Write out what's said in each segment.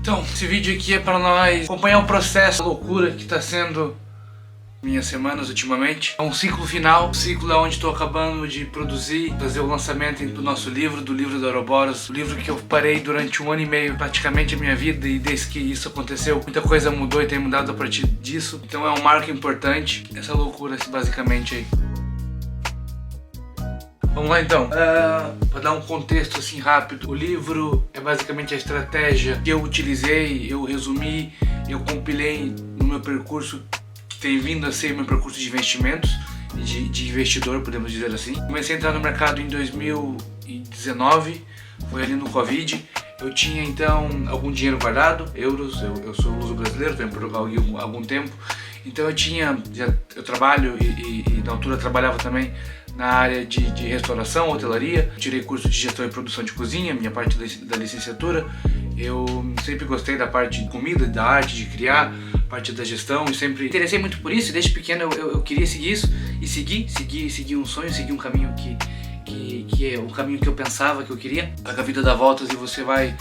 Então, esse vídeo aqui é para nós acompanhar o processo, a loucura que está sendo minhas semanas ultimamente. É um ciclo final, um ciclo onde estou acabando de produzir, fazer o lançamento do nosso livro, do livro do Ouroboros, o livro que eu parei durante 1 ano e meio, praticamente a minha vida, e desde que isso aconteceu, muita coisa mudou e tem mudado a partir disso. Então é um marco importante, essa loucura basicamente aí. Vamos lá então, para dar um contexto assim rápido, o livro é basicamente a estratégia que eu utilizei, eu resumi, eu compilei no meu percurso que tem vindo a ser meu percurso de investimentos, de investidor, podemos dizer assim. Comecei a entrar no mercado em 2019, foi ali no Covid. Eu tinha então algum dinheiro guardado, euros, eu sou luso brasileiro, estou em Portugal há algum tempo. Então eu trabalho e na altura trabalhava também na área de restauração, hotelaria. Tirei curso de gestão e produção de cozinha, minha parte da licenciatura. Eu sempre gostei da parte de comida, da arte, de criar, parte da gestão, e sempre me interessei muito por isso. Desde pequeno eu queria seguir isso e seguir um sonho, seguir um caminho que é o caminho que eu pensava que eu queria. A vida dá voltas e você vai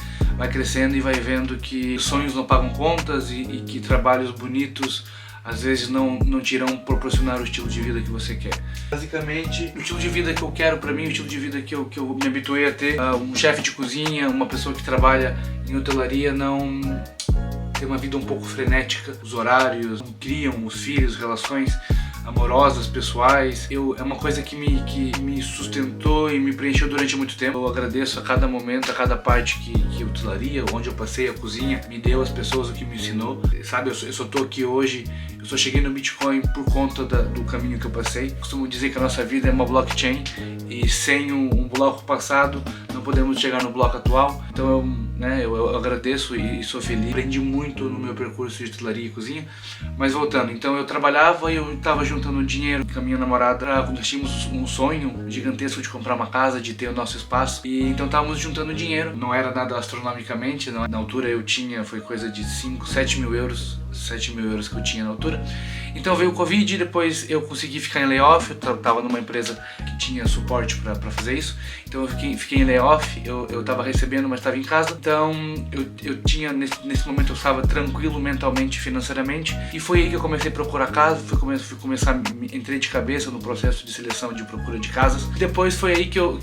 crescendo e vai vendo que os sonhos não pagam contas e que trabalhos bonitos às vezes não te irão proporcionar o estilo de vida que você quer. Basicamente, o estilo de vida que eu quero pra mim, o estilo de vida que eu me habituei a ter, um chefe de cozinha, uma pessoa que trabalha em hotelaria, não tem uma vida um pouco frenética, os horários, não criam os filhos, relações amorosas, pessoais. É uma coisa que me sustentou e me preencheu durante muito tempo. Eu agradeço a cada momento, a cada parte que a hotelaria, onde eu passei, a cozinha, me deu, as pessoas, o que me ensinou. Sabe, eu só tô aqui hoje, eu só cheguei no Bitcoin por conta do caminho que eu passei. Costumo dizer que a nossa vida é uma blockchain e sem um bloco passado não podemos chegar no bloco atual. Então eu agradeço e sou feliz. Aprendi muito no meu percurso de hotelaria e cozinha. Mas voltando, então eu trabalhava e eu estava juntando dinheiro com a minha namorada. Nós tínhamos um sonho gigantesco de comprar uma casa, de ter o nosso espaço. E então estávamos juntando dinheiro. Não era nada astronomicamente, não. Na altura eu tinha, foi coisa de 7 mil euros. 7 mil euros que eu tinha na altura. Então veio o Covid, depois eu consegui ficar em layoff. Eu estava numa empresa que tinha suporte para fazer isso. Então eu fiquei em layoff, eu estava recebendo, mas estava em casa. Então eu tinha, nesse momento eu estava tranquilo mentalmente, financeiramente. E foi aí que eu comecei a procurar casa, entrei de cabeça no processo de seleção de procura de casas. Depois foi aí que eu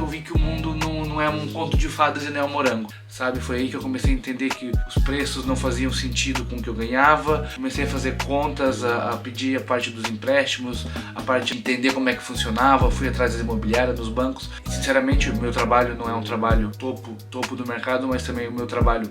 vi que o mundo não é um conto de fadas e nem um morango, sabe? Foi aí que eu comecei a entender que os preços não faziam sentido com o que eu ganhava. Comecei a fazer contas, a pedir a parte dos empréstimos, a parte de entender como é que funcionava. Fui atrás das imobiliárias, dos bancos. E, sinceramente, o meu trabalho não é um trabalho topo do mercado, mas também o meu trabalho,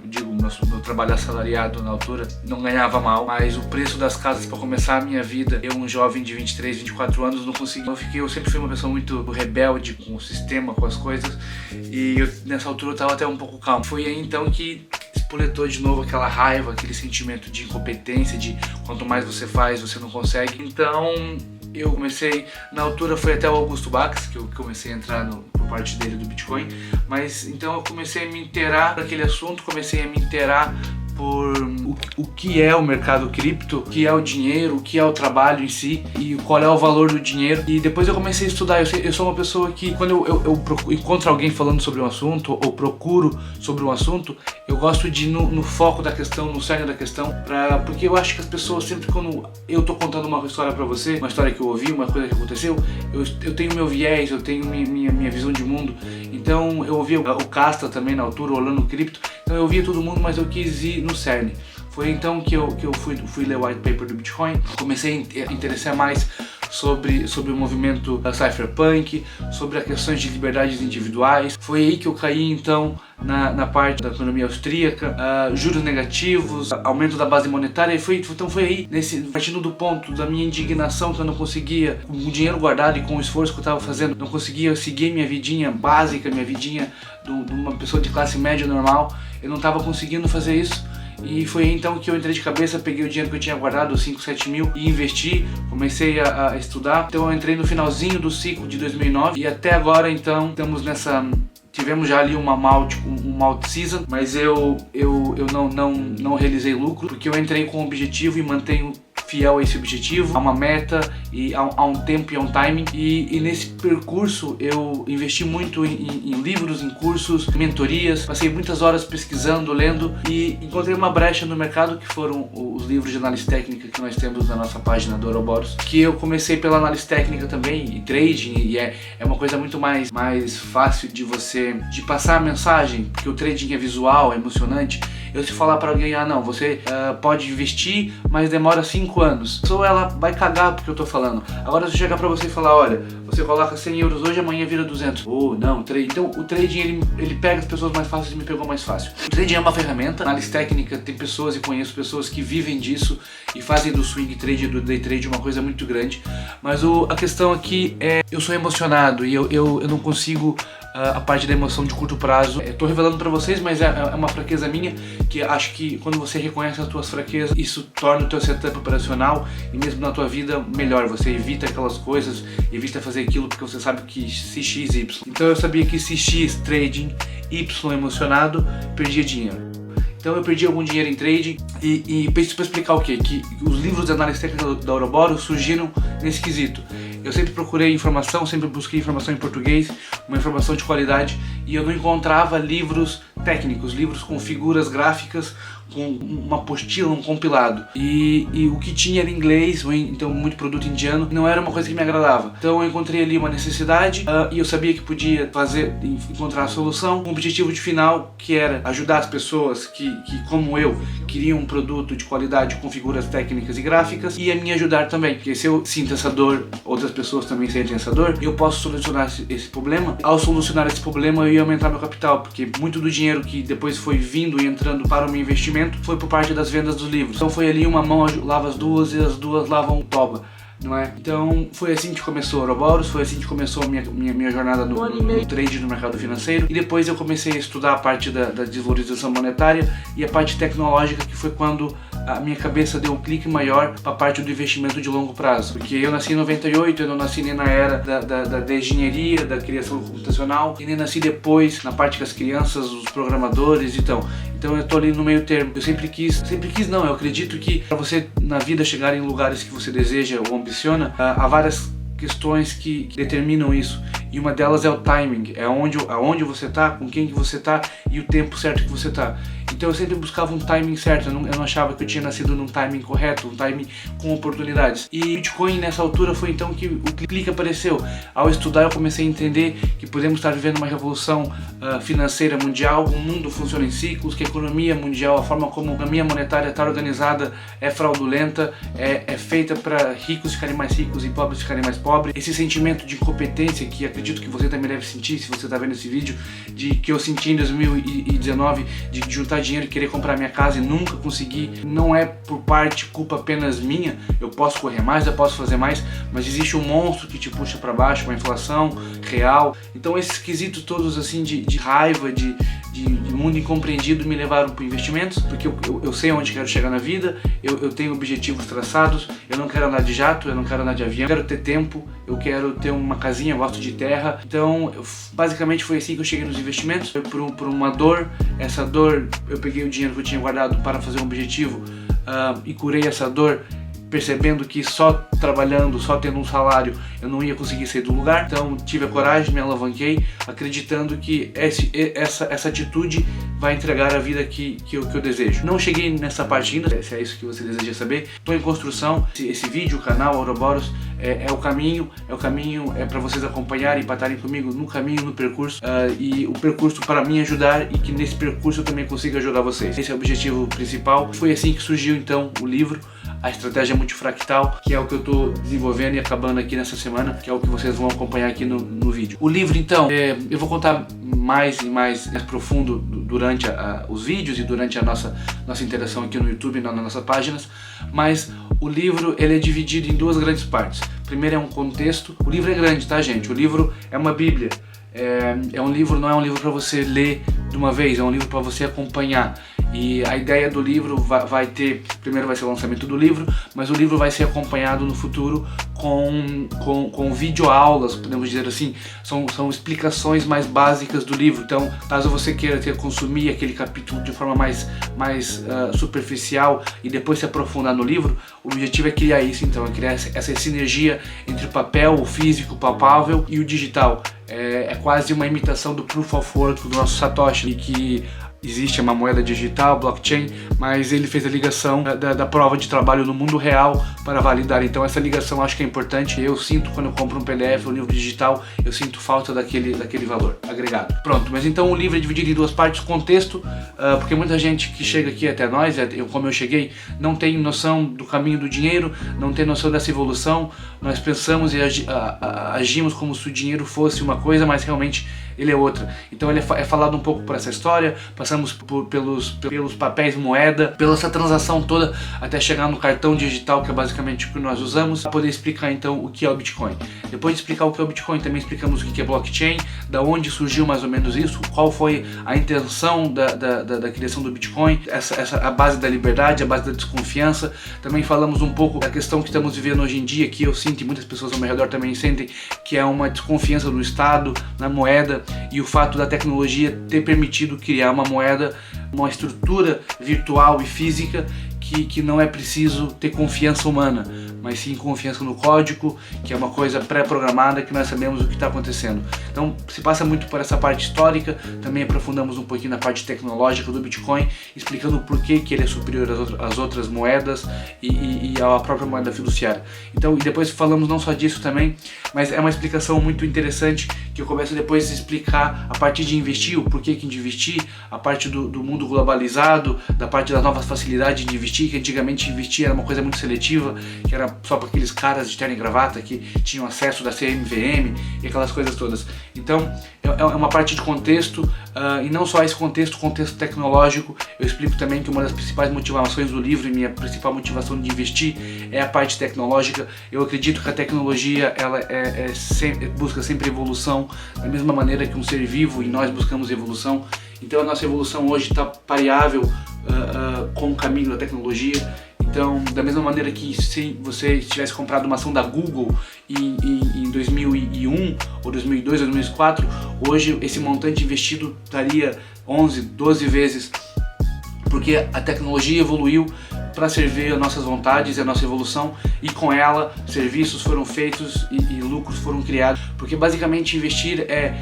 meu trabalho assalariado na altura, não ganhava mal. Mas o preço das casas para começar a minha vida, eu, um jovem de 23, 24 anos, não consegui. Eu sempre fui uma pessoa muito rebelde com o sistema, com as coisas. E nessa altura eu estava até um pouco calmo. Foi aí então que espoletou de novo aquela raiva, aquele sentimento de incompetência, de quanto mais você faz, você não consegue. Então eu comecei, na altura foi até o Augusto Bax que eu comecei a entrar por parte dele do Bitcoin, mas então eu comecei a me inteirar daquele assunto, comecei a me inteirar por o que é o mercado cripto, o que é o dinheiro, o que é o trabalho em si e qual é o valor do dinheiro. E depois eu comecei a estudar. Eu sou uma pessoa que quando eu encontro alguém falando sobre um assunto ou procuro sobre um assunto, eu gosto de ir no foco da questão, no cerne da questão, porque eu acho que as pessoas sempre, quando eu tô contando uma história pra você, uma história que eu ouvi, uma coisa que aconteceu, eu tenho meu viés, eu tenho minha visão de mundo. Então eu ouvi o Casta também na altura, o Orlando Cripto. Então eu via todo mundo, mas eu quis ir no cerne. Foi então que eu fui ler o white paper do Bitcoin, comecei a interessar mais sobre o movimento da cypherpunk, sobre as questões de liberdades individuais. Foi aí que eu caí então na parte da economia austríaca, juros negativos, aumento da base monetária. Então foi aí, partindo do ponto da minha indignação que eu não conseguia, com o dinheiro guardado e com o esforço que eu estava fazendo, não conseguia seguir minha vidinha básica, minha vidinha de uma pessoa de classe média normal. Eu não estava conseguindo fazer isso. E foi aí então que eu entrei de cabeça, peguei o dinheiro que eu tinha guardado, 5, 7 mil, e investi, comecei a estudar. Então eu entrei no finalzinho do ciclo de 2009 e até agora então estamos tivemos já ali um malt season, mas eu não realizei lucro, porque eu entrei com o objetivo e mantenho fiel a esse objetivo, a uma meta e a um tempo e a um timing. E nesse percurso eu investi muito em livros, em cursos, mentorias, passei muitas horas pesquisando, lendo e encontrei uma brecha no mercado que foram os livros de análise técnica que nós temos na nossa página do Ouroboros, que eu comecei pela análise técnica também e trading, e é uma coisa muito mais fácil de passar a mensagem, porque o trading é visual, é emocionante. Eu se falar para alguém, não, você pode investir, mas demora 5 anos, ou ela vai cagar porque eu tô falando. Agora se eu chegar para você e falar, olha, você coloca 100 euros hoje, amanhã vira 200. Não, então o trading ele pega as pessoas mais fáceis e me pegou mais fácil. O trading é uma ferramenta, análise técnica, tem pessoas e conheço pessoas que vivem disso e fazem do swing trade e do day trade uma coisa muito grande, mas a questão aqui é, eu sou emocionado e eu não consigo a parte da emoção de curto prazo. Estou revelando para vocês, mas é uma fraqueza minha, que acho que quando você reconhece as tuas fraquezas, isso torna o teu setup operacional e mesmo na tua vida melhor. Você evita aquelas coisas, evita fazer aquilo porque você sabe que se X, Y. Então eu sabia que se X trading, Y emocionado, perdia dinheiro. Então eu perdi algum dinheiro em trading e para explicar o quê? Que os livros de análise técnica da Ouroboros surgiram nesse quesito. Eu sempre procurei informação, sempre busquei informação em português, uma informação de qualidade, e eu não encontrava livros técnicos, livros com figuras gráficas, com uma apostila, um compilado. E o que tinha era em inglês, ou então muito produto indiano, não era uma coisa que me agradava. Então eu encontrei ali uma necessidade e eu sabia que podia encontrar a solução com o objetivo de final, que era ajudar as pessoas que como eu, queriam um produto de qualidade com figuras técnicas e gráficas, e a me ajudar também. Porque se eu sinto essa dor, outras pessoas também sentem essa dor, eu posso solucionar esse problema. Ao solucionar esse problema, eu ia aumentar meu capital, porque muito do dinheiro que depois foi vindo e entrando para o meu investimento foi por parte das vendas dos livros. Então foi ali uma mão lava as duas e as duas lavam o toba, não é? Então foi assim que começou o Ouroboros, foi assim que começou a minha jornada no trade no mercado financeiro, e depois eu comecei a estudar a parte da desvalorização monetária e a parte tecnológica, que foi quando a minha cabeça deu um clique maior para a parte do investimento de longo prazo, porque eu nasci em 98, eu não nasci nem na era da engenharia, da criação computacional, e nem nasci depois na parte das crianças, os programadores, então eu tô ali no meio termo. Eu sempre quis não, eu acredito que para você na vida chegar em lugares que você deseja ou ambiciona, há várias questões que determinam isso, e uma delas é o timing, é aonde você tá, com quem que você tá e o tempo certo que você tá. Então eu sempre buscava um timing certo, eu não achava que eu tinha nascido num timing correto, um timing com oportunidades. E Bitcoin nessa altura foi então que o clique apareceu. Ao estudar eu comecei a entender que podemos estar vivendo uma revolução financeira mundial, o mundo funciona em ciclos, que a economia mundial, a forma como a economia monetária está organizada é fraudulenta, é feita para ricos ficarem mais ricos e pobres ficarem mais pobres. Esse sentimento de incompetência que acredito que você também deve sentir se você está vendo esse vídeo, de que eu senti em 2019, de juntar dinheiro e querer comprar minha casa e nunca consegui, não é por parte culpa apenas minha. Eu posso correr mais, eu posso fazer mais, mas existe um monstro que te puxa para baixo, uma inflação real. Então esses quesitos todos assim de raiva, de mundo incompreendido me levaram para investimentos, porque eu sei onde quero chegar na vida, eu tenho objetivos traçados, eu não quero andar de jato, eu não quero andar de avião, eu quero ter tempo, eu quero ter uma casinha, eu gosto de terra. Então basicamente foi assim que eu cheguei nos investimentos, foi por uma dor. Essa dor, eu peguei o dinheiro que eu tinha guardado para fazer um objetivo e curei essa dor, percebendo que só trabalhando, só tendo um salário, eu não ia conseguir sair do lugar. Então tive a coragem, me alavanquei, acreditando que essa atitude vai entregar a vida que eu desejo. Não cheguei nessa parte ainda, se é isso que você deseja saber. Estou em construção. Esse vídeo, o canal Ouroboros, é o caminho para vocês acompanharem e batalhem comigo no caminho, no percurso, e o percurso para mim ajudar, e que nesse percurso eu também consiga ajudar vocês. Esse é o objetivo principal. Foi assim que surgiu então o livro, A Estratégia Multifractal, que é o que eu estou desenvolvendo e acabando aqui nessa semana, que é o que vocês vão acompanhar aqui no vídeo. O livro então, eu vou contar mais profundo durante os vídeos e durante a nossa interação aqui no YouTube e nas nossas páginas, mas o livro ele é dividido em duas grandes partes. Primeiro é um contexto. O livro é grande, tá, gente? O livro é uma bíblia. Não é um livro para você ler de uma vez, é um livro para você acompanhar. E a ideia do livro vai ter, primeiro vai ser o lançamento do livro, mas o livro vai ser acompanhado no futuro com videoaulas, podemos dizer assim, são explicações mais básicas do livro. Então, caso você queira consumir aquele capítulo de forma mais superficial e depois se aprofundar no livro, o objetivo é criar isso, então, é criar essa sinergia entre o papel, o físico, o palpável e o digital. É quase uma imitação do Proof of Work do nosso Satoshi, que existe uma moeda digital, blockchain, mas ele fez a ligação da prova de trabalho no mundo real para validar. Então essa ligação acho que é importante. Eu sinto quando eu compro um PDF, um livro digital, eu sinto falta daquele valor agregado. Pronto, mas então o livro é dividido em duas partes. Contexto, porque muita gente que chega aqui até nós, como eu cheguei, não tem noção do caminho do dinheiro, não tem noção dessa evolução. Nós pensamos e agimos como se o dinheiro fosse uma coisa, mas realmente ele é outra. Então ele é falado um pouco por essa história, passamos pelos papéis moeda, pela essa transação toda até chegar no cartão digital, que é basicamente o que nós usamos, para poder explicar então o que é o Bitcoin. Depois de explicar o que é o Bitcoin, também explicamos o que é blockchain, da onde surgiu mais ou menos isso, qual foi a intenção da criação do Bitcoin, a base da liberdade, a base da desconfiança. Também falamos um pouco da questão que estamos vivendo hoje em dia, que eu sinto e muitas pessoas ao meu redor também sentem, que é uma desconfiança no Estado, na moeda, e o fato da tecnologia ter permitido criar uma moeda, uma estrutura virtual e física que não é preciso ter confiança humana, mas sim confiança no código, que é uma coisa pré-programada, que nós sabemos o que está acontecendo. Então se passa muito por essa parte histórica, também aprofundamos um pouquinho na parte tecnológica do Bitcoin, explicando o porquê que ele é superior às outras moedas e à própria moeda fiduciária. Então, e depois falamos não só disso também, mas é uma explicação muito interessante, que eu começo depois a explicar a parte de investir, o porquê que de investir, a parte do mundo globalizado, da parte das novas facilidades de investir, que antigamente investir era uma coisa muito seletiva, que era só para aqueles caras de terno e gravata que tinham acesso da CMVM e aquelas coisas todas. Então é uma parte de contexto, e não só esse contexto tecnológico. Eu explico também que uma das principais motivações do livro e minha principal motivação de investir é a parte tecnológica. Eu acredito que a tecnologia ela busca sempre evolução, da mesma maneira que um ser vivo, e nós buscamos evolução. Então a nossa evolução hoje está pareável com o caminho da tecnologia. Então, da mesma maneira que se você tivesse comprado uma ação da Google em 2001, ou 2002, ou 2004, hoje esse montante investido estaria 11, 12 vezes, porque a tecnologia evoluiu para servir as nossas vontades e a nossa evolução, e com ela serviços foram feitos e lucros foram criados. Porque basicamente investir é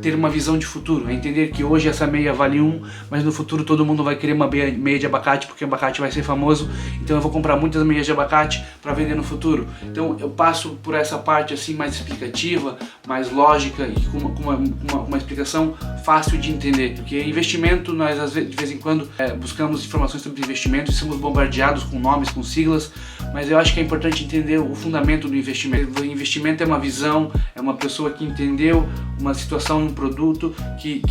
ter uma visão de futuro, é entender que hoje essa meia vale 1, mas no futuro todo mundo vai querer uma meia de abacate, porque o abacate vai ser famoso, então eu vou comprar muitas meias de abacate para vender no futuro. Então eu passo por essa parte assim mais explicativa, mais lógica e com uma explicação fácil de entender, porque investimento, nós às vezes, de vez em quando buscamos informações sobre investimento e somos bombardeados com nomes, com siglas, mas eu acho que é importante entender o fundamento do investimento. O investimento é uma visão, é uma pessoa que entendeu uma situação, um produto e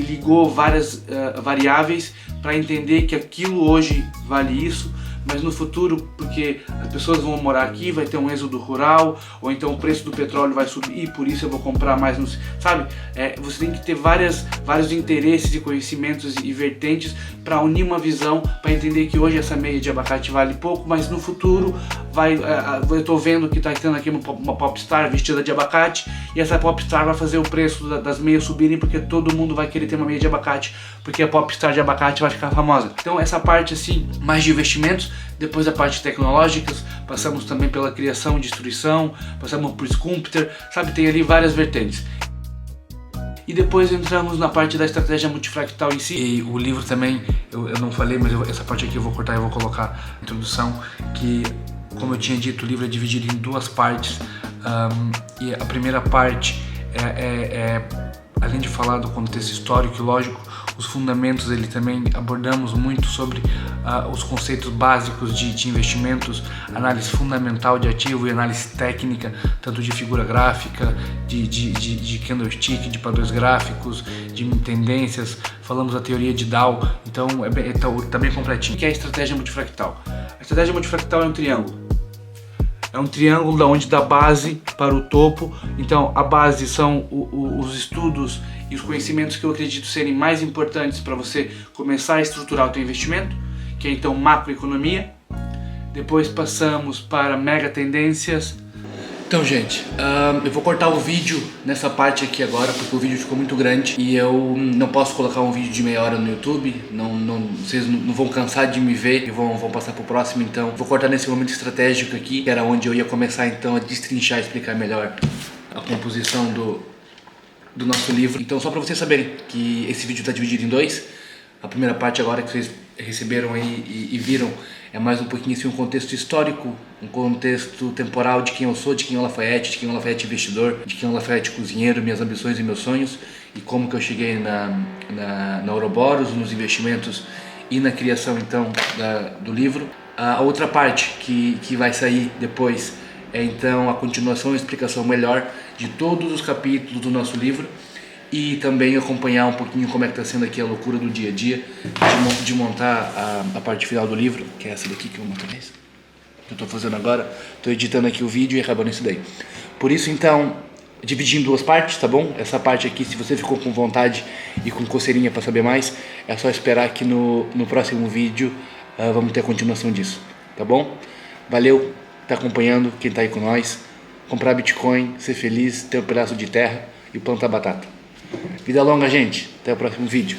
ligou várias variáveis para entender que aquilo hoje vale isso, mas no futuro, porque as pessoas vão morar aqui, vai ter um êxodo rural, ou então o preço do petróleo vai subir, por isso eu vou comprar mais, sabe? Você tem que ter vários interesses e conhecimentos e vertentes para unir uma visão, para entender que hoje essa meia de abacate vale pouco, mas no futuro eu estou vendo que está tendo aqui uma popstar vestida de abacate, e essa popstar vai fazer o preço das meias subirem, porque todo mundo vai querer ter uma meia de abacate, porque a popstar de abacate vai ficar famosa. Então essa parte assim, mais de investimentos. Depois da parte tecnológica, passamos também pela criação e destruição, passamos por Scumpeter, sabe, tem ali várias vertentes. E depois entramos na parte da estratégia multifractal em si. E o livro também, eu não falei, mas essa parte aqui eu vou cortar e vou colocar na introdução, que, como eu tinha dito, o livro é dividido em duas partes. E a primeira parte além de falar do contexto histórico e lógico, os fundamentos, ele também abordamos muito sobre os conceitos básicos de investimentos, análise fundamental de ativo e análise técnica, tanto de figura gráfica, de candlestick, de padrões gráficos, de tendências. Falamos da teoria de Dow, então tá bem completinho. O que é a estratégia multifractal? A estratégia multifractal é um triângulo. É um triângulo da onde da base para o topo. Então a base são os estudos e os conhecimentos que eu acredito serem mais importantes para você começar a estruturar o teu investimento, que é então macroeconomia. Depois passamos para mega tendências. Então, gente, eu vou cortar o vídeo nessa parte aqui agora, porque o vídeo ficou muito grande e eu não posso colocar um vídeo de meia hora no YouTube, vocês não vão cansar de me ver e vão passar pro próximo, então vou cortar nesse momento estratégico aqui, que era onde eu ia começar então a destrinchar, explicar melhor a composição do nosso livro. Então, só para vocês saberem que esse vídeo está dividido em dois. A primeira parte agora que vocês receberam aí e viram é mais um pouquinho assim, um contexto histórico, um contexto temporal de quem eu sou, de quem é o Lafayette, de quem é o Lafayette investidor, de quem é o Lafayette cozinheiro, minhas ambições e meus sonhos e como que eu cheguei na Ouroboros, nos investimentos e na criação então do livro. A outra parte que vai sair depois é então a continuação e explicação melhor de todos os capítulos do nosso livro e também acompanhar um pouquinho como é que está sendo aqui a loucura do dia a dia de montar a parte final do livro, que é essa daqui que eu vou mostrar que eu estou fazendo agora. Estou editando aqui o vídeo e acabando isso daí. Por isso então, dividi em duas partes, tá bom? Essa parte aqui, se você ficou com vontade e com coceirinha para saber mais, é só esperar que no próximo vídeo vamos ter a continuação disso, tá bom? Valeu, tá acompanhando, quem tá aí com nós. Comprar Bitcoin, ser feliz, ter um pedaço de terra e plantar batata. Vida longa, gente. Até o próximo vídeo.